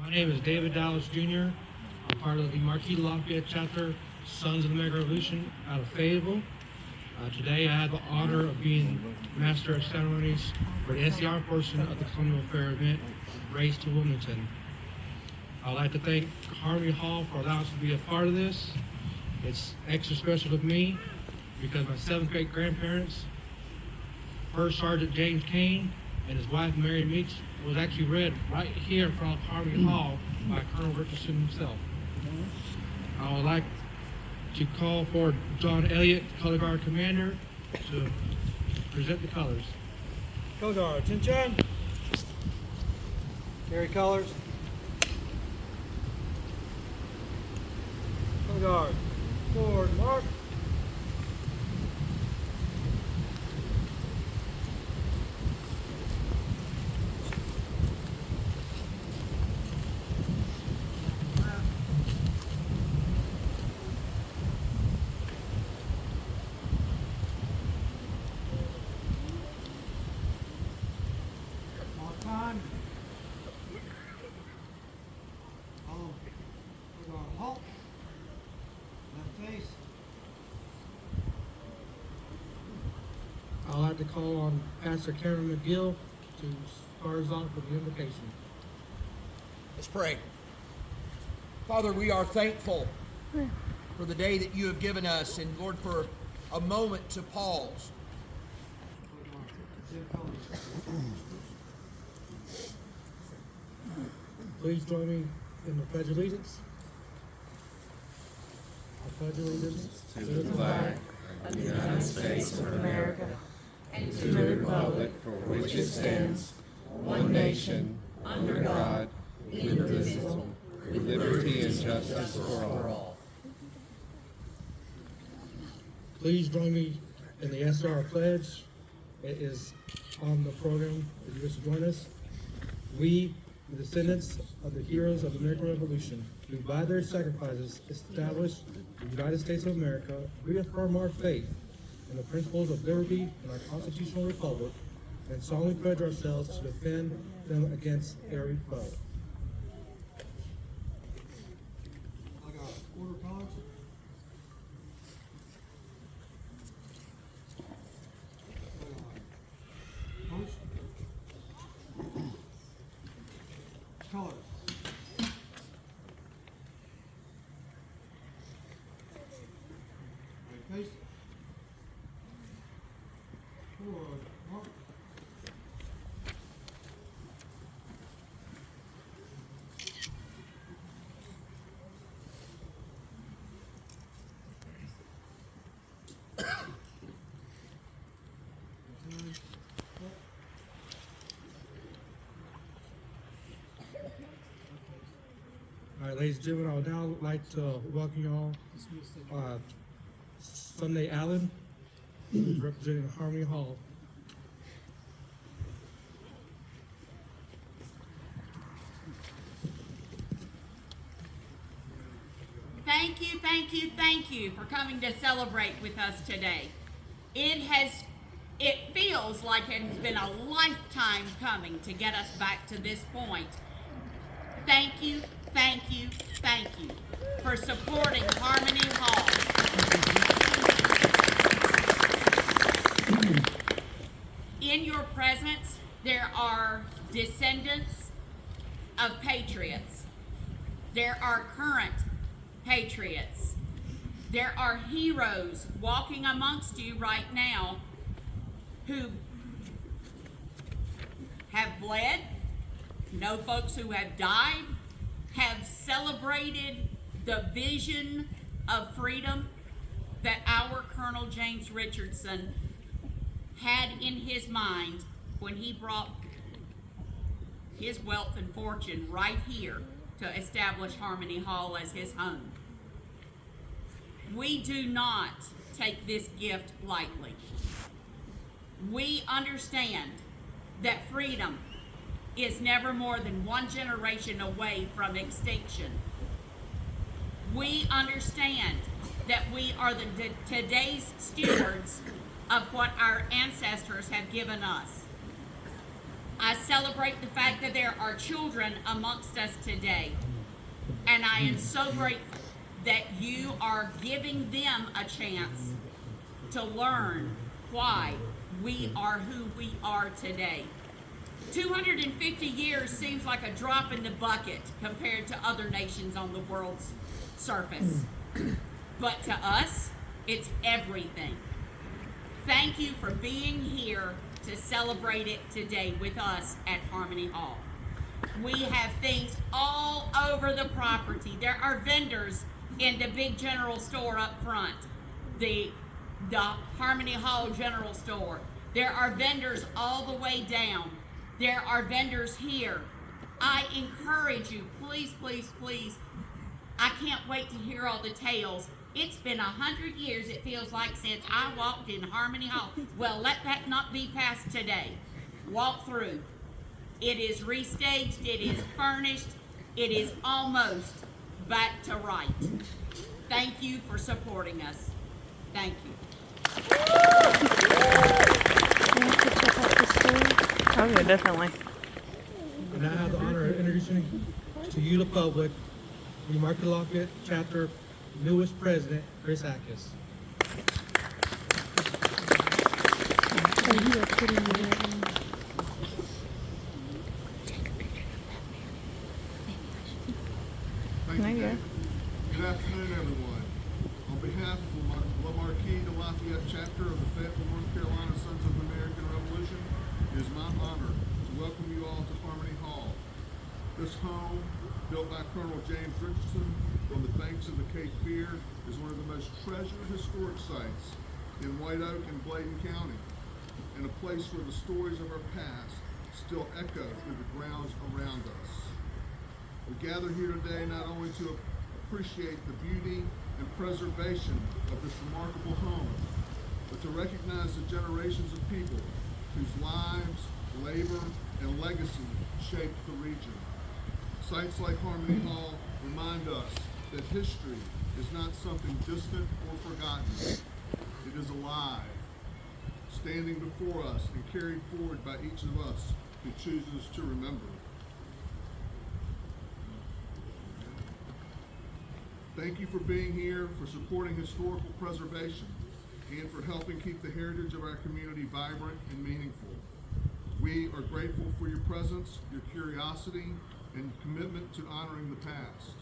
My name is David Dallas Jr. I'm part of the Marquis Lafayette chapter, Sons of the American Revolution, out of Fayetteville. Today I had the honor of being Master of Ceremonies for the SCR portion of the Colonial Fair event, Race to Wilmington. I'd like to thank Harmony Hall for allowing us to be a part of this. It's extra special with me because my seventh great grandparents, First Sergeant James Kane and his wife Mary Meeks, was actually read right here in front of Harmony Hall by Colonel Richardson himself. I would like to call for John Elliott, Color Guard Commander, to present the colors. Color Guard, attention. Carry colors. Color Guard, forward, mark. Time. Halt. Left face. I'd like to call on Pastor Karen McGill to start us off with the invocation. Let's pray. Father, we are thankful for the day that you have given us, and Lord, for a moment to pause. Please join me in the Pledge of Allegiance. I pledge allegiance to the flag of the United States of America and to the republic for which it stands, one nation, under God, indivisible, with liberty and justice for all. Please join me in the SR Pledge. It is on the program if you wish to join us. We, the descendants of the heroes of the American Revolution, who by their sacrifices established the United States of America, reaffirm our faith in the principles of liberty and our constitutional republic, and solemnly pledge ourselves to defend them against every foe. I got quarter colors. Post. Colors. Right face. Forward, mark. All right, ladies and gentlemen, I would now like to welcome you all, Sunday Allen, who's representing Harmony Hall. Thank you for coming to celebrate with us today. It feels like it has been a lifetime coming to get us back to this point. Thank you for supporting Harmony Hall. In your presence, there are descendants of patriots. There are current patriots. There are heroes walking amongst you right now who have bled, know folks who have died, have celebrated the vision of freedom that our Colonel James Richardson had in his mind when he brought his wealth and fortune right here to establish Harmony Hall as his home. We do not take this gift lightly. We understand that freedom is never more than one generation away from extinction. We understand that we are today's stewards of what our ancestors have given us. I celebrate the fact that there are children amongst us today. And I am so grateful that you are giving them a chance to learn why we are who we are today. 250 years seems like a drop in the bucket compared to other nations on the world's surface. But to us, it's everything. Thank you for being here to celebrate it today with us at Harmony Hall. We have things all over the property. There are vendors in the big general store up front, the Harmony Hall General Store. There are vendors all the way down. There are vendors here. I encourage you, please, please, please. I can't wait to hear all the tales. It's been 100 years, it feels like, since I walked in Harmony Hall. Well, let that not be past today. Walk through. It is restaged, it is furnished, it is almost back to right. Thank you for supporting us. Thank you. Oh, yeah, definitely. And I have the honor of introducing to you, the public, the Marquis Lafayette Chapter newest president, Chris Atkins. Thank There you go. Good afternoon, everyone. On behalf of the Marquis de Lafayette chapter of the Fayetteville, North Carolina Sons of the American Revolution, it is my honor to welcome you all to Harmony Hall. This home, built by Colonel James Richardson on the banks of the Cape Fear, is one of the most treasured historic sites in White Oak and Bladen County, and a place where the stories of our past still echo through the grounds around us. We gather here today not only to appreciate the beauty and preservation of this remarkable home, but to recognize the generations of people whose lives, labor, and legacy shaped the region. Sites like Harmony Hall remind us that history is not something distant or forgotten. It is alive, standing before us and carried forward by each of us who chooses to remember. Thank you for being here, for supporting historical preservation, and for helping keep the heritage of our community vibrant and meaningful. We are grateful for your presence, your curiosity, and commitment to honoring the past.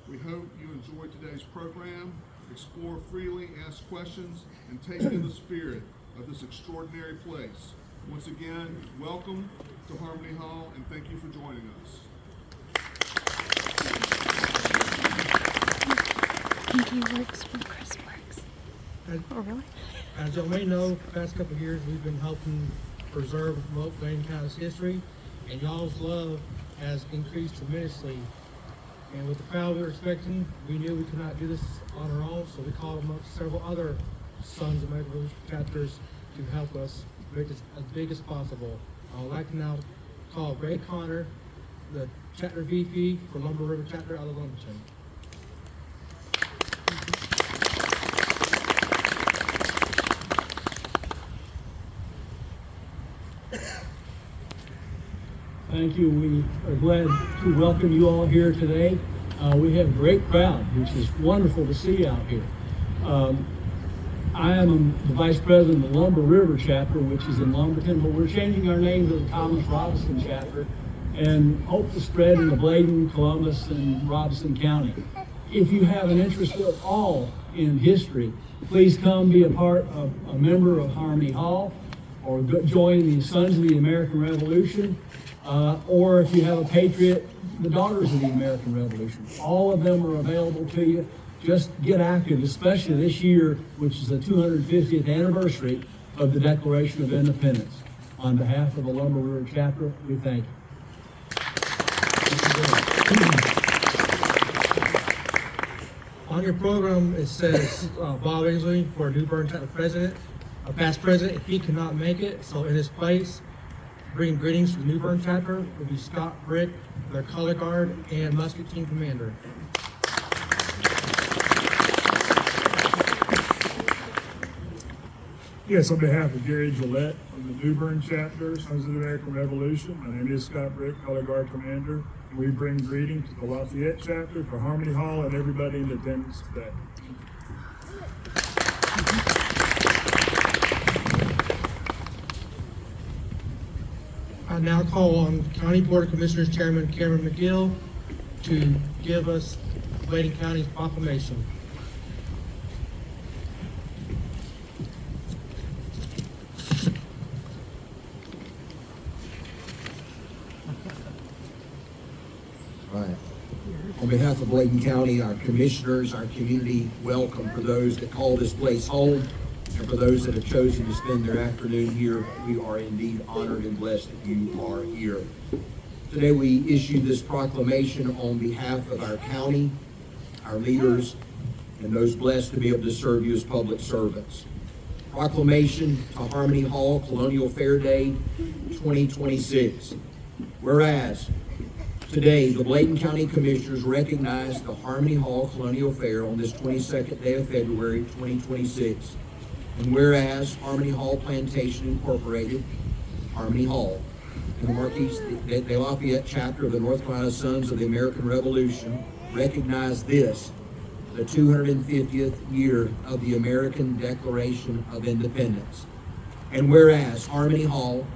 We hope you enjoy today's program, explore freely, ask questions, and take in the spirit of this extraordinary place. Once again, welcome to Harmony Hall, and thank you for joining us. Pinky works when Chris works. Oh, really? As you may know, the past couple of years, we've been helping preserve and promote Bladen County's history, and y'all's love has increased tremendously. And with the crowd we were expecting, we knew we could not do this on our own, so we called among several other Sons of American Revolution chapters to help us make this as big as possible. I would like to now call Ray Connor, the chapter VP for Lumber River Chapter out of Lumberton. Thank you. We are glad to welcome you all here today. We have a great crowd, which is wonderful to see out here. I am the Vice President of the Lumber River Chapter, which is in Lumberton, but we're changing our name to the Thomas Robinson Chapter and hope to spread into Bladen, Columbus, and Robeson County. If you have an interest at all in history, please come be a member of Harmony Hall, or join the Sons of the American Revolution, or if you have a patriot, the Daughters of the American Revolution. All of them are available to you. Just get active, especially this year, which is the 250th anniversary of the Declaration of Independence. On behalf of the Lumber River Chapter, we thank you. On your program, it says Bob Ainsley for New Bern Chapter President, a past president, if he cannot make it. So in his place, bringing greetings to the New Bern Chapter will be Scott Brick, their color guard and musket team commander. Yes, on behalf of Gary Gillette from the New Bern chapter, Sons of the American Revolution, my name is Scott Brick, Color Guard Commander, and we bring greetings to the Lafayette chapter, to Harmony Hall, and everybody in attendance today. I now call on County Board of Commissioners Chairman Cameron McGill to give us Bladen County's proclamation. Right. On behalf of Bladen County, our commissioners, our community, welcome for those that call this place home, and for those that have chosen to spend their afternoon here. We are indeed honored and blessed that you are here. Today we issue this proclamation on behalf of our county, our leaders, and those blessed to be able to serve you as public servants. Proclamation to Harmony Hall Colonial Fair Day 2026. Whereas today, the Bladen County Commissioners recognize the Harmony Hall Colonial Fair on this 22nd day of February 2026. And whereas Harmony Hall Plantation Incorporated, Harmony Hall, and the Marquis de Lafayette chapter of the North Carolina Sons of the American Revolution recognize this, the 250th year of the American Declaration of Independence. And whereas Harmony Hall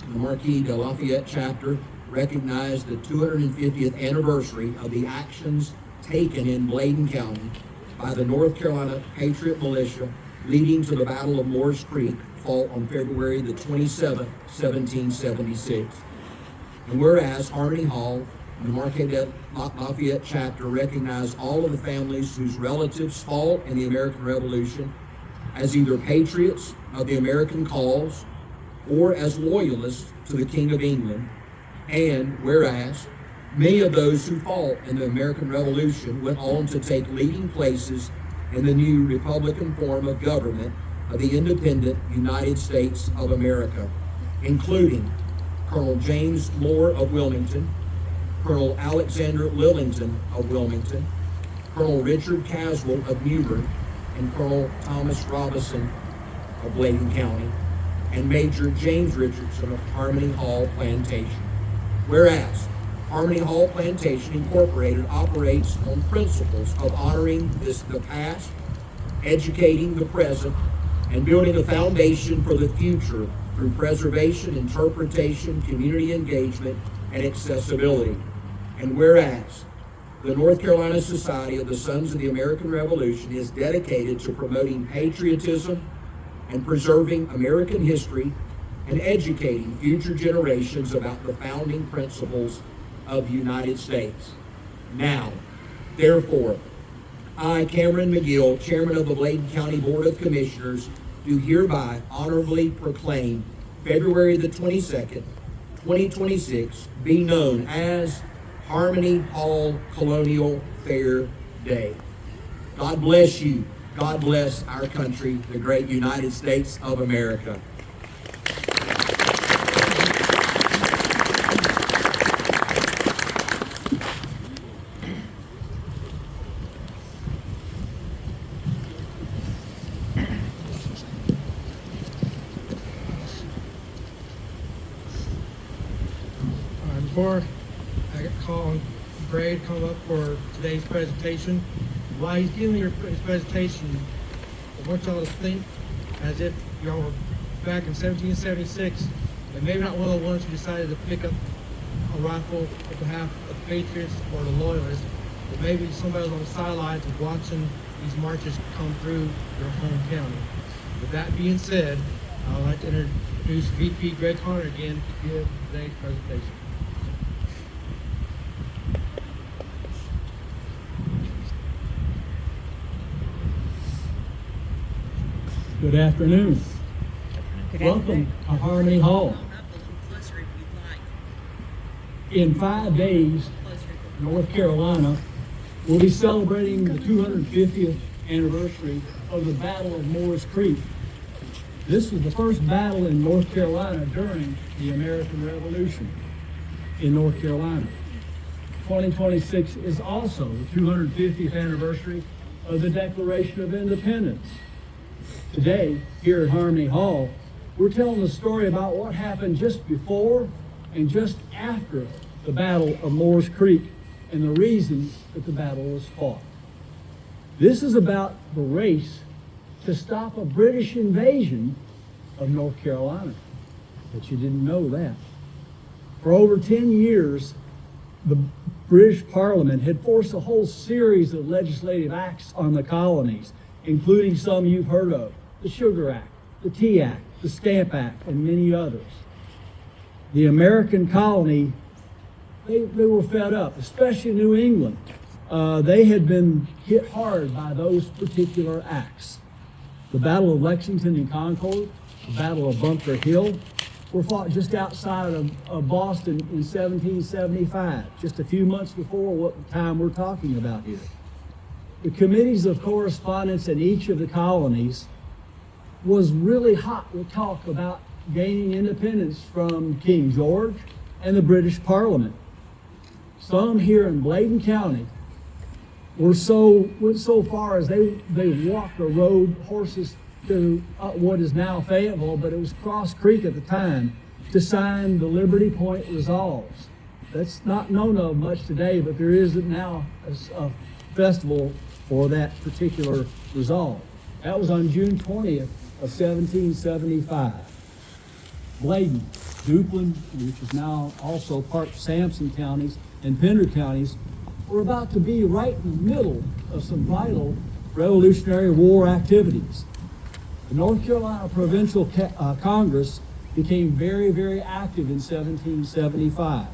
and the Marquis de Lafayette chapter recognize the 250th anniversary of the actions taken in Bladen County by the North Carolina Patriot Militia leading to the Battle of Moores Creek, fought on February the 27th, 1776. And whereas Harmony Hall and the Marquis de Lafayette chapter recognize all of the families whose relatives fought in the American Revolution as either patriots of the American cause or as loyalists to the King of England. And whereas many of those who fought in the American Revolution went on to take leading places in the new Republican form of government of the independent United States of America, including Colonel James Moore of Wilmington, Colonel Alexander Lillington of Wilmington, Colonel Richard Caswell of New Bern, and Colonel Thomas Robinson of Bladen County, and Major James Richardson of Harmony Hall Plantation. Whereas Harmony Hall Plantation Incorporated operates on principles of honoring the past, educating the present, and building a foundation for the future through preservation, interpretation, community engagement, and accessibility. And whereas the North Carolina Society of the Sons of the American Revolution is dedicated to promoting patriotism and preserving American history and educating future generations about the founding principles of the United States. Now, therefore, I, Cameron McGill, Chairman of the Bladen County Board of Commissioners, do hereby honorably proclaim February the 22nd, 2026, be known as Harmony Hall Colonial Fair Day. God bless you. God bless our country, the great United States of America. Before I call on Gray to come up for today's presentation, while he's giving his presentation, I want y'all to think as if y'all were back in 1776, and maybe not one of the ones who decided to pick up a rifle on behalf of the Patriots or the Loyalists, but maybe somebody was on the sidelines of watching these marches come through your home county. With that being said, I'd like to introduce VP Greg Conner again to give today's presentation. Good afternoon. Welcome to Harmony Hall. In 5 days, North Carolina will be celebrating the 250th anniversary of the Battle of Moores Creek. This was the first battle in North Carolina during the American Revolution in North Carolina. 2026 is also the 250th anniversary of the Declaration of Independence. Today, here at Harmony Hall, we're telling a story about what happened just before and just after the Battle of Moores Creek and the reason that the battle was fought. This is about the race to stop a British invasion of North Carolina. But you didn't know that. For over 10 years, the British Parliament had forced a whole series of legislative acts on the colonies, including some you've heard of: the Sugar Act, the Tea Act, the Stamp Act, and many others. The American colony, they were fed up, especially New England. They had been hit hard by those particular acts. The Battle of Lexington and Concord, the Battle of Bunker Hill, were fought just outside of Boston in 1775, just a few months before what time we're talking about here. The committees of correspondence in each of the colonies was really hot with talk about gaining independence from King George and the British Parliament. Some here in Bladen County went so far as they walked or rode horses to what is now Fayetteville, but it was Cross Creek at the time, to sign the Liberty Point Resolves. That's not known of much today, but there is now a festival for that particular resolve. That was on June 20th of 1775. Bladen, Duplin, which is now also part of Sampson counties, and Pender counties, were about to be right in the middle of some vital Revolutionary War activities. The North Carolina Provincial Congress became very, very active in 1775.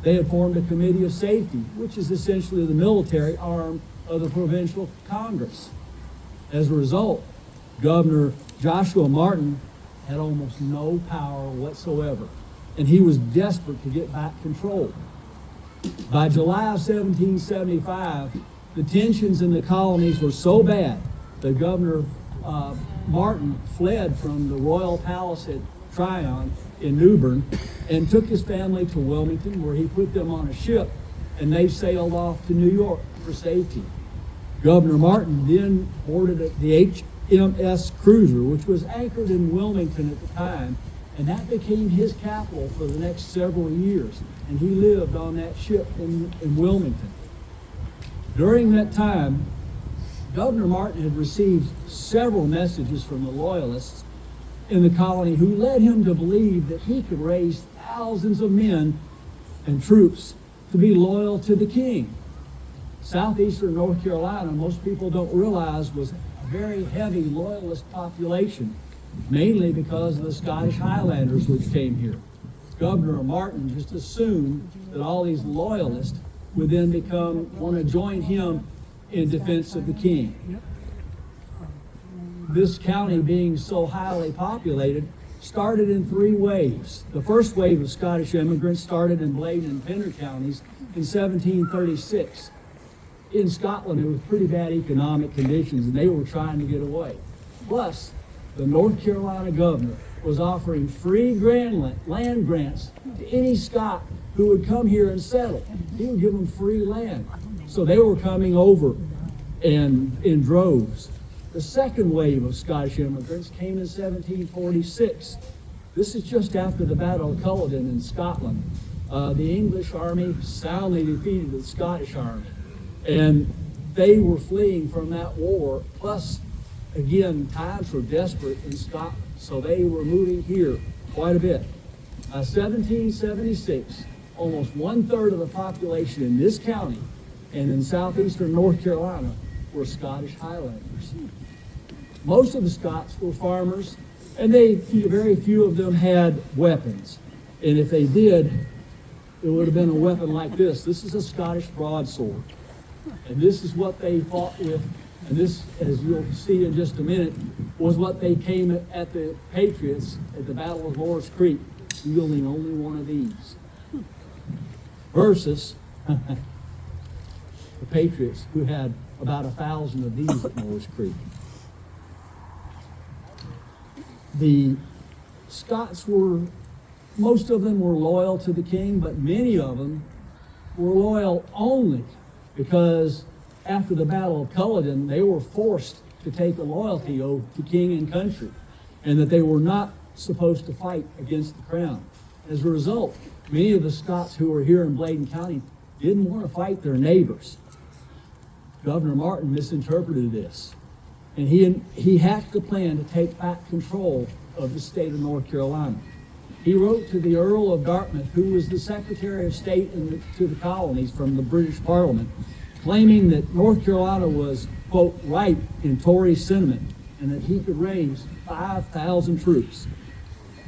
They had formed a Committee of Safety, which is essentially the military arm of the Provincial Congress. As a result, Governor Joshua Martin had almost no power whatsoever, and he was desperate to get back control. By July of 1775, the tensions in the colonies were so bad that Governor Martin fled from the royal palace at Tryon in New Bern and took his family to Wilmington, where he put them on a ship, and they sailed off to New York for safety. Governor Martin then boarded the HMS Cruiser, which was anchored in Wilmington at the time, and that became his capital for the next several years, and he lived on that ship in Wilmington. During that time, Governor Martin had received several messages from the Loyalists in the colony who led him to believe that he could raise thousands of men and troops to be loyal to the king. Southeastern North Carolina, most people don't realize, was a very heavy Loyalist population, mainly because of the Scottish Highlanders which came here. Governor Martin just assumed that all these Loyalists would then want to join him in defense of the king. This county, being so highly populated, started in 3 waves. The first wave of Scottish immigrants started in Bladen and Pender counties in 1736. In Scotland, it was pretty bad economic conditions, and they were trying to get away. Plus, the North Carolina governor was offering free land grants to any Scot who would come here and settle. He would give them free land. So they were coming over in droves. The second wave of Scottish immigrants came in 1746. This is just after the Battle of Culloden in Scotland. The English army soundly defeated the Scottish army, and they were fleeing from that war. Plus, again, times were desperate in Scotland, so they were moving here quite a bit. By 1776, almost 1/3 of the population in this county and in southeastern North Carolina were Scottish Highlanders. Most of the Scots were farmers, and very few of them had weapons. And if they did, it would have been a weapon like this. This is a Scottish broadsword. And this is what they fought with. And this, as you'll see in just a minute, was what they came at the Patriots at the Battle of Moores Creek, wielding only one of these. Versus the Patriots, who had about 1,000 of these at Moores Creek. The Scots most of them were loyal to the king, but many of them were loyal only because after the Battle of Culloden, they were forced to take a loyalty oath to king and country, and that they were not supposed to fight against the crown. As a result, many of the Scots who were here in Bladen County didn't want to fight their neighbors. Governor Martin misinterpreted this, and he hatched a plan to take back control of the state of North Carolina. He wrote to the Earl of Dartmouth, who was the Secretary of State to the colonies from the British Parliament, claiming that North Carolina was, quote, ripe in Tory sentiment, and that he could raise 5,000 troops.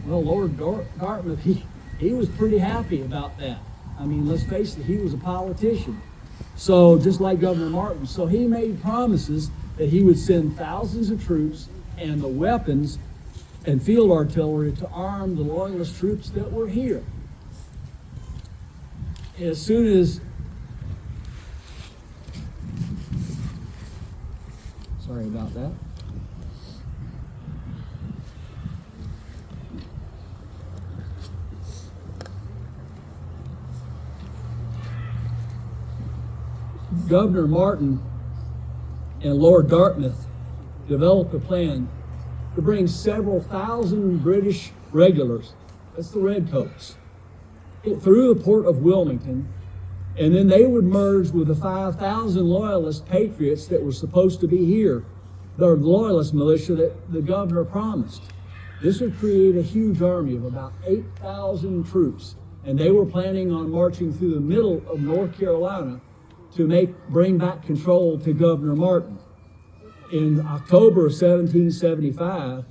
Well, Lord Dartmouth, he was pretty happy about that. I mean, let's face it, he was a politician. So, just like Governor Martin, so he made promises that he would send thousands of troops and the weapons and field artillery to arm the loyalist troops that were here. As soon as, sorry about that. Governor Martin and Lord Dartmouth developed a plan to bring several thousand British regulars, that's the Redcoats, through the port of Wilmington, and then they would merge with the 5,000 loyalist patriots that were supposed to be here, the loyalist militia that the governor promised. This would create a huge army of about 8,000 troops, and they were planning on marching through the middle of North Carolina to bring back control to Governor Martin. In October of 1775,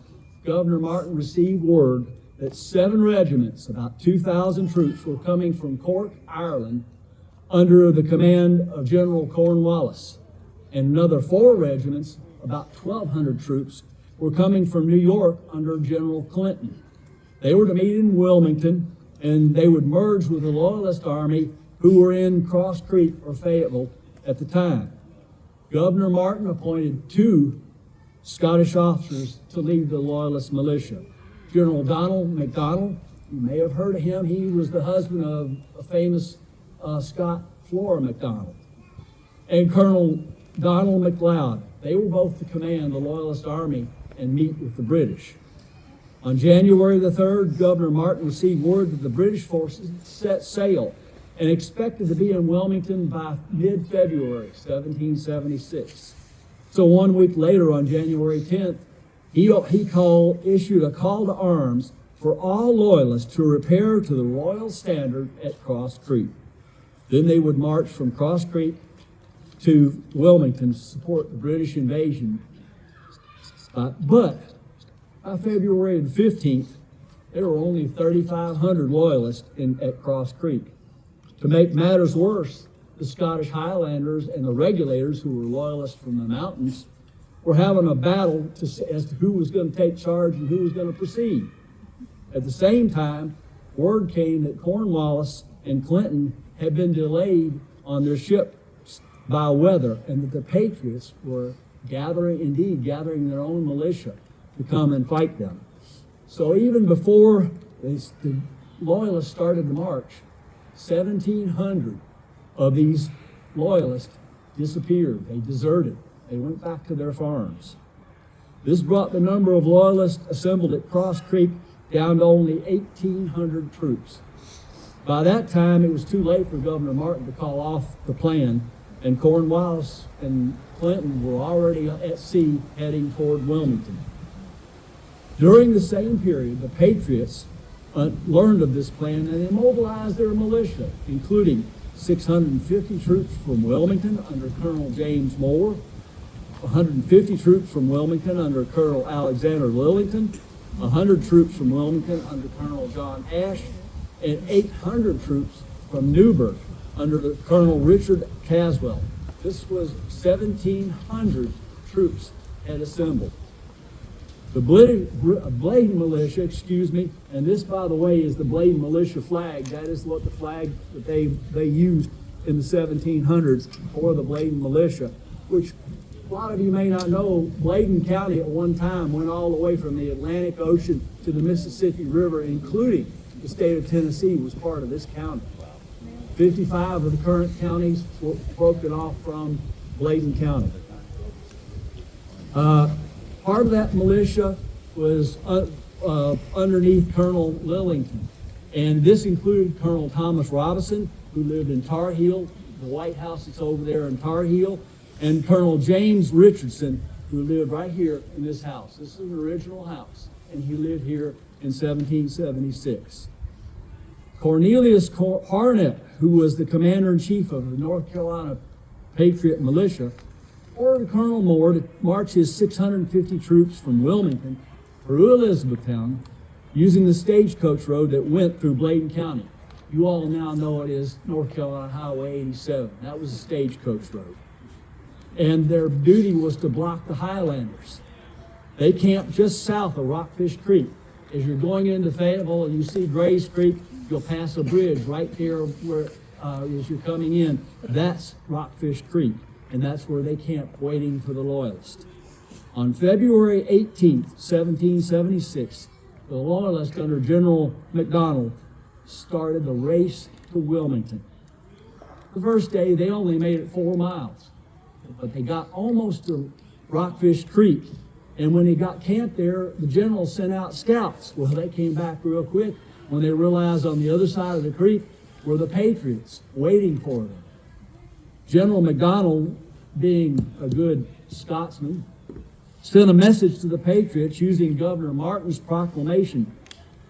Governor Martin received word that 7 regiments, about 2,000 troops, were coming from Cork, Ireland, under the command of General Cornwallis. And another 4 regiments, about 1,200 troops, were coming from New York under General Clinton. They were to meet in Wilmington, and they would merge with the Loyalist Army who were in Cross Creek or Fayetteville at the time. Governor Martin appointed 2 Scottish officers to lead the Loyalist militia. General Donald MacDonald, you may have heard of him. He was the husband of a famous Scot, Flora MacDonald. And Colonel Donald MacLeod. They were both to command the Loyalist Army and meet with the British. On January the 3rd, Governor Martin received word that the British forces set sail and expected to be in Wilmington by mid-February 1776. So 1 week later, on January 10th, he issued a call to arms for all Loyalists to repair to the Royal Standard at Cross Creek. Then they would march from Cross Creek to Wilmington to support the British invasion. But by February the 15th, there were only 3,500 Loyalists at Cross Creek. To make matters worse, the Scottish Highlanders and the Regulators, who were Loyalists from the mountains, were having a battle as to who was going to take charge and who was going to proceed. At the same time, word came that Cornwallis and Clinton had been delayed on their ships by weather, and that the Patriots were gathering their own militia to come and fight them. So even before the Loyalists started the march, 1,700 of these Loyalists disappeared. They deserted. They went back to their farms. This brought the number of Loyalists assembled at Cross Creek down to only 1,800 troops. By that time, it was too late for Governor Martin to call off the plan, and Cornwallis and Clinton were already at sea heading toward Wilmington. During the same period, the Patriots learned of this plan and they mobilized their militia, including 650 troops from Wilmington under Colonel James Moore, 150 troops from Wilmington under Colonel Alexander Lillington, 100 troops from Wilmington under Colonel John Ash, and 800 troops from Newburgh under Colonel Richard Caswell. This was 1,700 troops had assembled. The Bladen militia, and this, by the way, is the Bladen militia flag. That is what the flag that they used in the 1700s for the Bladen militia, which a lot of you may not know, Bladen County at one time went all the way from the Atlantic Ocean to the Mississippi River, including the state of Tennessee was part of this county. 55 of the current counties were broken off from Bladen County. Part of that militia was underneath Colonel Lillington. And this included Colonel Thomas Robinson, who lived in Tar Heel, the White House that's over there in Tar Heel, and Colonel James Richardson, who lived right here in this house. This is an original house, and he lived here in 1776. Cornelius Harnett, who was the commander-in-chief of the North Carolina Patriot Militia, ordered Colonel Moore to march his 650 troops from Wilmington through Elizabethtown using the stagecoach road that went through Bladen County. You all now know it as North Carolina Highway 87. That was a stagecoach road. And their duty was to block the Highlanders. They camped just south of Rockfish Creek. As you're going into Fayetteville and you see Grays Creek, you'll pass a bridge right there where, as you're coming in, that's Rockfish Creek. And that's where they camped waiting for the Loyalists. On February 18th, 1776, the Loyalists under General McDonald started the race to Wilmington. The first day, they only made it 4 miles, but they got almost to Rockfish Creek. And when they got camped there, the general sent out scouts. Well, they came back real quick when they realized on the other side of the creek were the Patriots waiting for them. General McDonald, being a good Scotsman, sent a message to the Patriots using Governor Martin's proclamation,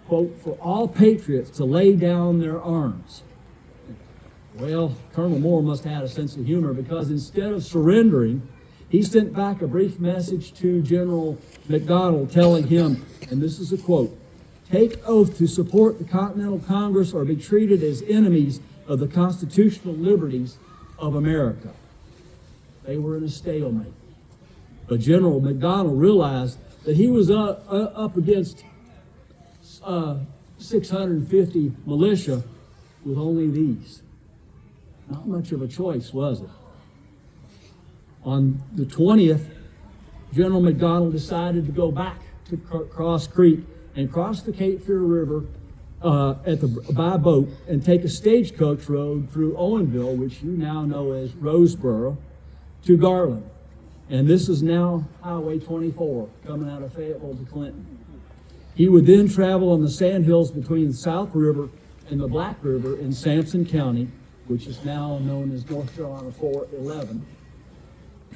quote, for all Patriots to lay down their arms. Well, Colonel Moore must have had a sense of humor, because instead of surrendering, he sent back a brief message to General McDonald telling him, and this is a quote, take oath to support the Continental Congress or be treated as enemies of the constitutional liberties of America. They were in a stalemate. But General McDonald realized that he was up against 650 militia with only these. Not much of a choice, was it? On the 20th, General McDonald decided to go back to Cross Creek and cross the Cape Fear River by boat and take a stagecoach road through Owenville, which you now know as Roseboro, to Garland. And this is now Highway 24 coming out of Fayetteville to Clinton. He would then travel on the sandhills between the South River and the Black River in Sampson County, which is now known as North Carolina 411,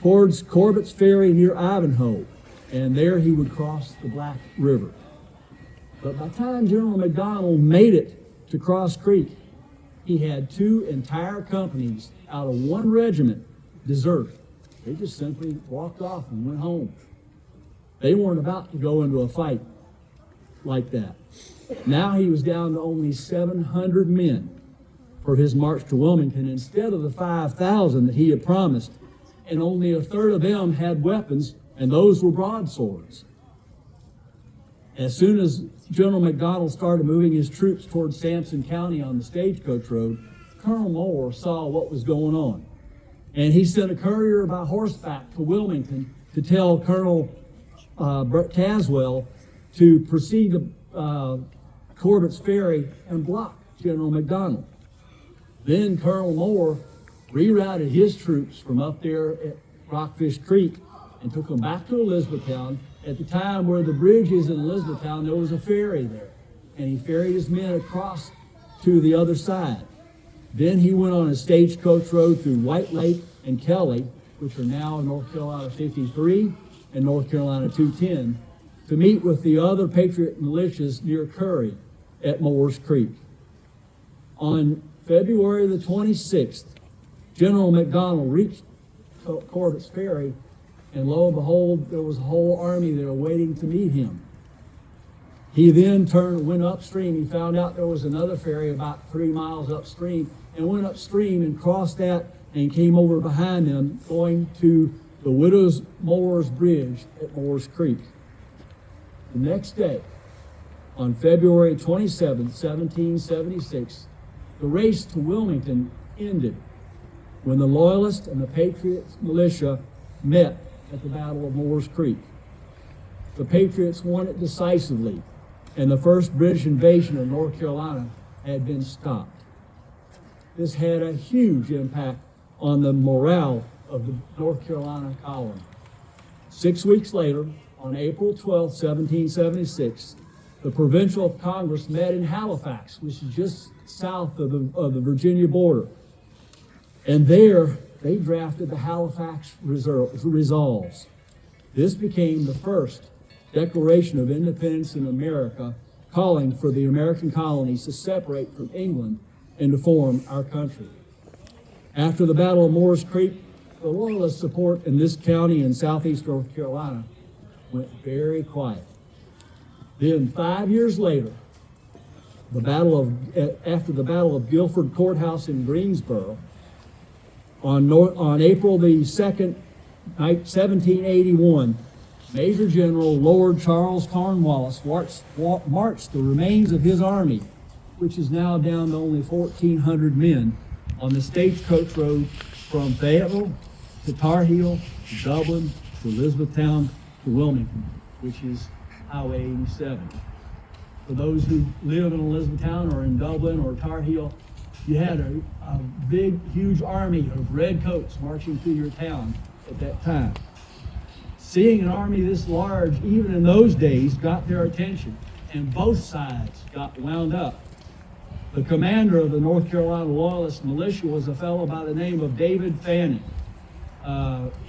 towards Corbett's Ferry near Ivanhoe, and there he would cross the Black River. But by the time General McDonald made it to Cross Creek, he had 2 entire companies out of 1 regiment desert. They just simply walked off and went home. They weren't about to go into a fight like that. Now he was down to only 700 men for his march to Wilmington instead of the 5,000 that he had promised, and only a third of them had weapons, and those were broadswords. As soon as General McDonald started moving his troops towards Sampson County on the stagecoach road, Colonel Moore saw what was going on. And he sent a courier by horseback to Wilmington to tell Colonel Caswell to proceed to Corbett's Ferry and block General McDonald. Then Colonel Moore rerouted his troops from up there at Rockfish Creek and took them back to Elizabethtown. At the time where the bridge is in Elizabethtown, there was a ferry there. And he ferried his men across to the other side. Then he went on a stagecoach road through White Lake and Kelly, which are now North Carolina 53 and North Carolina 210, to meet with the other Patriot militias near Curry at Moore's Creek. On February the 26th, General McDonald reached Corbett's Ferry, and lo and behold, there was a whole army there waiting to meet him. He then went upstream. He found out there was another ferry about 3 miles upstream, and went upstream and crossed that and came over behind them, going to the Widows Moore's Bridge at Moore's Creek. The next day, on February 27, 1776, the race to Wilmington ended when the Loyalists and the Patriots militia met at the Battle of Moore's Creek. The Patriots won it decisively, and the first British invasion of North Carolina had been stopped. This had a huge impact on the morale of the North Carolina colony. 6 weeks later, on April 12, 1776, the Provincial Congress met in Halifax, which is just south of the Virginia border. And there, they drafted the Halifax Resolves. This became the first Declaration of Independence in America, calling for the American colonies to separate from England and to form our country. After the Battle of Moores Creek, the Loyalist support in this county in southeast North Carolina went very quiet. Then 5 years later, after the Battle of Guilford Courthouse in Greensboro, on April the 2nd, 1781, Major General Lord Charles Cornwallis marched the remains of his army, which is now down to only 1,400 men, on the Stagecoach Road from Fayetteville to Tar Heel, to Dublin, to Elizabethtown, to Wilmington, which is Highway 87. For those who live in Elizabethtown or in Dublin or Tar Heel, you had a big, huge army of redcoats marching through your town at that time. Seeing an army this large, even in those days, got their attention, and both sides got wound up. The commander of the North Carolina Loyalist militia was a fellow by the name of David Fanning.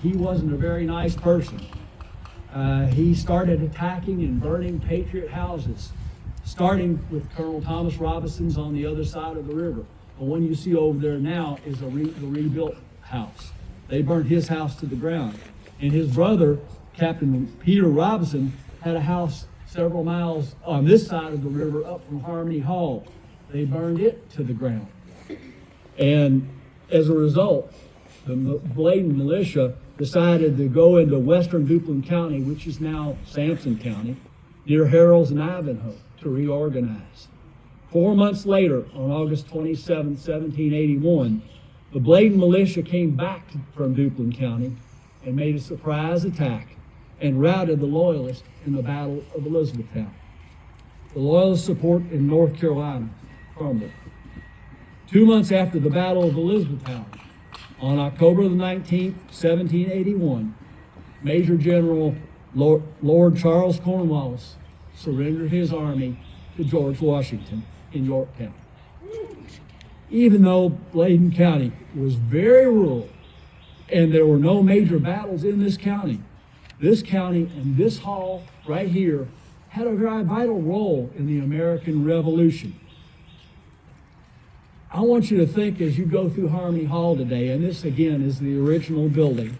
He wasn't a very nice person. He started attacking and burning Patriot houses, starting with Colonel Thomas Robinson's on the other side of the river. The one you see over there now is the rebuilt house. They burned his house to the ground. And his brother, Captain Peter Robinson, had a house several miles on this side of the river up from Harmony Hall. They burned it to the ground. And as a result, the Bladen militia decided to go into western Duplin County, which is now Sampson County, near Harrows and Ivanhoe, to reorganize. 4 months later, on August 27, 1781, the Bladen militia came back from Duplin County and made a surprise attack and routed the Loyalists in the Battle of Elizabethtown. The Loyalist support in North Carolina crumbled. 2 months after the Battle of Elizabethtown, on October the 19th, 1781, Major General Lord Charles Cornwallis surrendered his army to George Washington in Yorktown. Even though Bladen County was very rural and there were no major battles in this county and this hall right here had a very vital role in the American Revolution. I want you to think as you go through Harmony Hall today, and this again is the original building,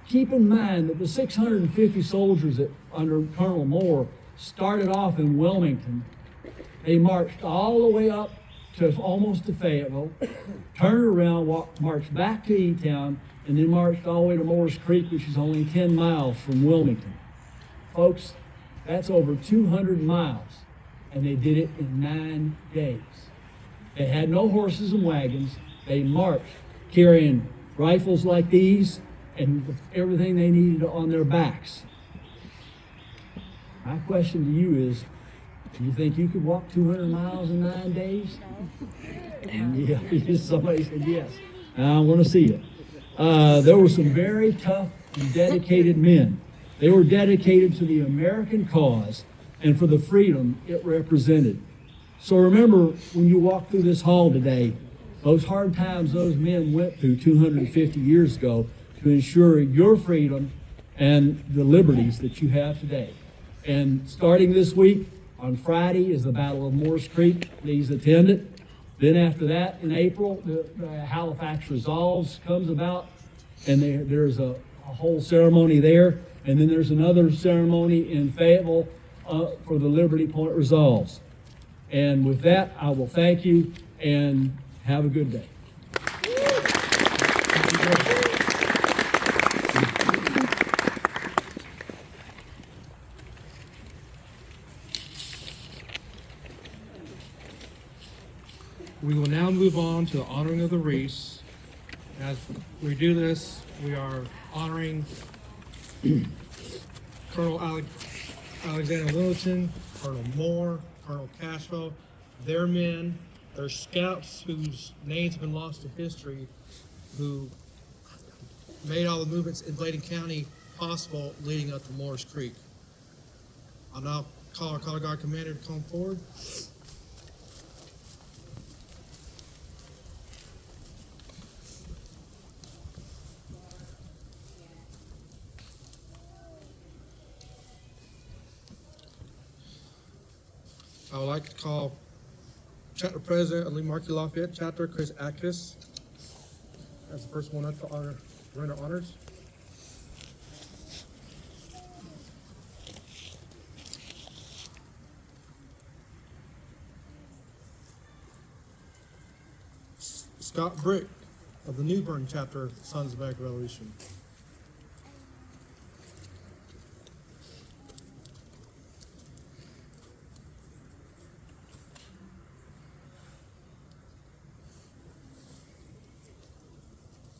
keep in mind that the 650 soldiers that under Colonel Moore started off in Wilmington. They marched all the way up to almost to Fayetteville, turned around, marched back to E-Town, and then marched all the way to Moores Creek, which is only 10 miles from Wilmington. Folks, that's over 200 miles, and they did it in 9 days. They had no horses and wagons. They marched carrying rifles like these and everything they needed on their backs. My question to you is, do you think you could walk 200 miles in 9 days? Yeah, somebody said yes. I want to see it. There were some very tough and dedicated men. They were dedicated to the American cause and for the freedom it represented. So remember, when you walk through this hall today, those hard times those men went through 250 years ago to ensure your freedom and the liberties that you have today. And starting this week, on Friday, is the Battle of Moores Creek. Please attend it. Then after that, in April, the Halifax Resolves comes about, and there's a whole ceremony there. And then there's another ceremony in Fayetteville for the Liberty Point Resolves. And with that, I will thank you and have a good day. We will now move on to the honoring of the wreaths. As we do this, we are honoring Colonel Alexander Littleton, Colonel Moore, Colonel Cashwell, their men, their scouts whose names have been lost to history, who made all the movements in Bladen County possible leading up to Morris Creek. I'll now call our color guard commander to come forward. I would like to call Chapter President of Lee Markey Lafayette Chapter, Chris Atkins, as the first one up to render honors. Scott Brick of the New Bern Chapter, Sons of American Revolution.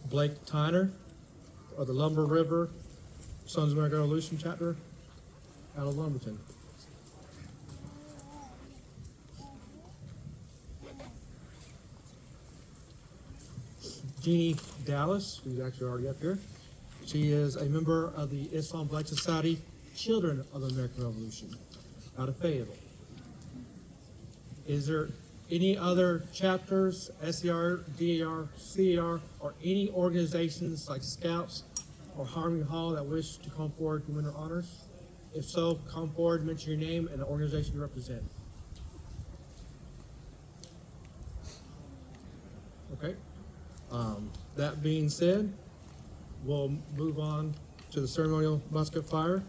Blake Tyner of the Lumber River Sons of American Revolution Chapter out of Lumberton. Jeannie Dallas, who's actually already up here. She is a member of the Islam Black Society Children of the American Revolution out of Fayetteville. Is there any other chapters, SER, DAR, CAR, or any organizations like Scouts or Harmony Hall that wish to come forward to render honors? If so, come forward, mention your name and the organization you represent. Okay. That being said, we'll move on to the ceremonial musket fire.